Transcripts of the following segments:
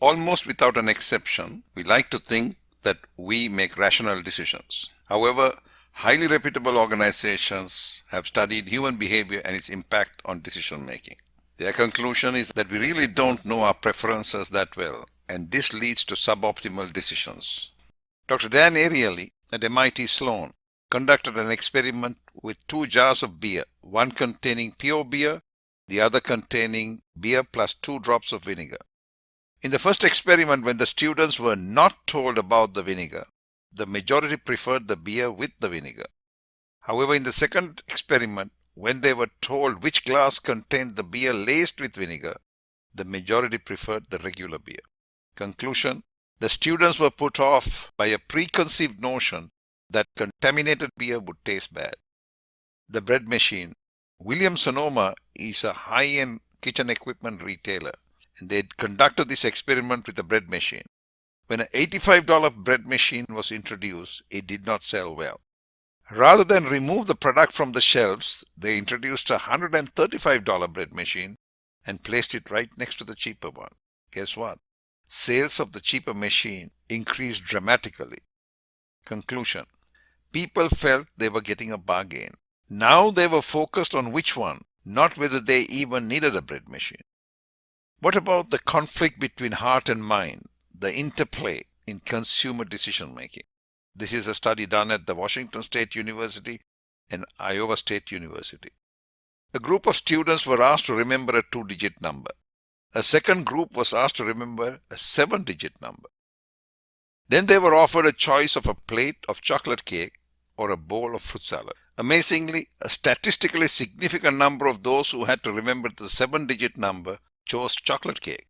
Almost without an exception, we like to think that we make rational decisions. However, highly reputable organizations have studied human behavior and its impact on decision making. Their conclusion is that we really don't know our preferences that well, and this leads to suboptimal decisions. Dr. Dan Ariely at MIT Sloan conducted an experiment with 2 jars of beer, one containing pure beer, the other containing beer plus 2 drops of vinegar. In the first experiment, when the students were not told about the vinegar, the majority preferred the beer with the vinegar. However, in the second experiment, when they were told which glass contained the beer laced with vinegar, the majority preferred the regular beer. Conclusion: the students were put off by a preconceived notion that contaminated beer would taste bad. The bread machine. Williams-Sonoma is a high-end kitchen equipment retailer, and they conducted this experiment with the bread machine. When an $85 bread machine was introduced, it did not sell well. Rather than remove the product from the shelves, they introduced a $135 bread machine and placed it right next to the cheaper one. Guess what? Sales of the cheaper machine increased dramatically. Conclusion: people felt they were getting a bargain. Now they were focused on which one, not whether they even needed a bread machine. What about the conflict between heart and mind, the interplay in consumer decision making? This is a study done at the Washington State University and Iowa State University. A group of students were asked to remember a 2-digit number. A second group was asked to remember a 7-digit number. Then they were offered a choice of a plate of chocolate cake or a bowl of fruit salad. Amazingly, a statistically significant number of those who had to remember the 7-digit number chose chocolate cake.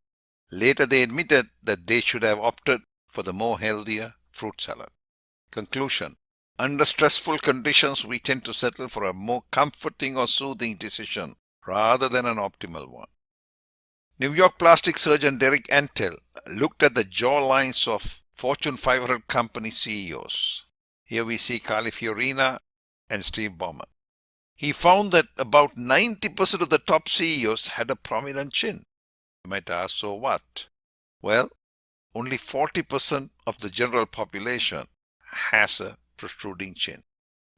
Later they admitted that they should have opted for the more healthier fruit salad. Conclusion: under stressful conditions, we tend to settle for a more comforting or soothing decision rather than an optimal one. New York plastic surgeon Derek Antel looked at the jaw lines of Fortune 500 company CEOs. Here we see Carly Fiorina and Steve Ballmer. He found that about 90% of the top CEOs had a prominent chin. You might ask, so what? Well, only 40% of the general population has a protruding chin.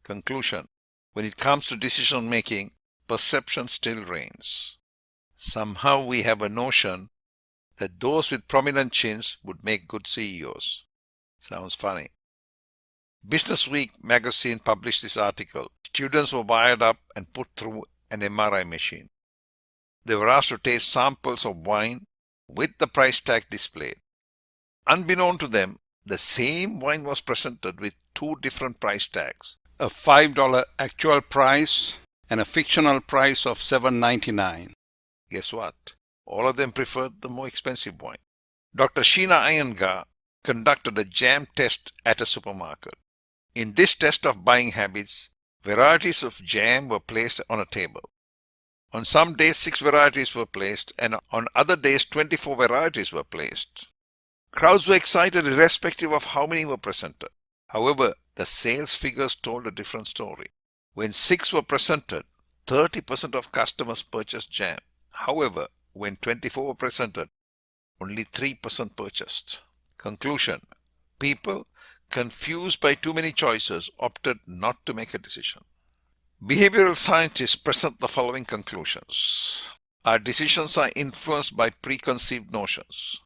Conclusion: when it comes to decision making, perception still reigns. Somehow we have a notion that those with prominent chins would make good CEOs. Sounds funny. Business Week magazine published this article. Students were wired up and put through an MRI machine. They were asked to taste samples of wine with the price tag displayed. Unbeknown to them, the same wine was presented with 2 different price tags, a $5 actual price and a fictional price of $7.99. Guess what? All of them preferred the more expensive wine. Dr. Sheena Iyengar conducted a jam test at a supermarket. In this test of buying habits, varieties of jam were placed on a table. On some days 6 varieties were placed, and on other days 24 varieties were placed. Crowds were excited irrespective of how many were presented. However, the sales figures told a different story. When 6 were presented, 30% of customers purchased jam. However, when 24 were presented, only 3% purchased. Conclusion: people, confused by too many choices, opted not to make a decision. Behavioral scientists present the following conclusions. Our decisions are influenced by preconceived notions.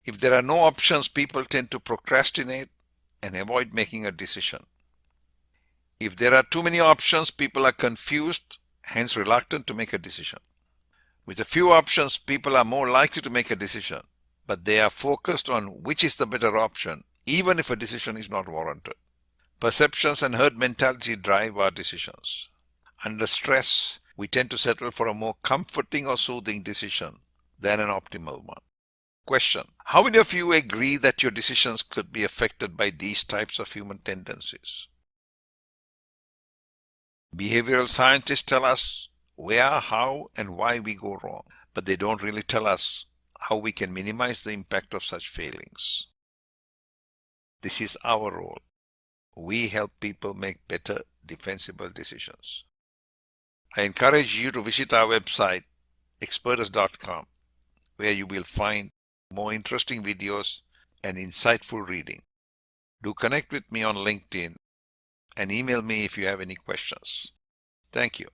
If there are no options, people tend to procrastinate and avoid making a decision. If there are too many options, people are confused, hence reluctant to make a decision. With a few options, people are more likely to make a decision, but they are focused on which is the better option, even if a decision is not warranted. Perceptions and herd mentality drive our decisions. Under stress, we tend to settle for a more comforting or soothing decision than an optimal one. Question: how many of you agree that your decisions could be affected by these types of human tendencies? Behavioral scientists tell us where, how, and why we go wrong, but they don't really tell us how we can minimize the impact of such failings. This is our role. We help people make better, defensible decisions. I encourage you to visit our website, XpertUS.com, where you will find more interesting videos and insightful reading. Do connect with me on LinkedIn and email me if you have any questions. Thank you.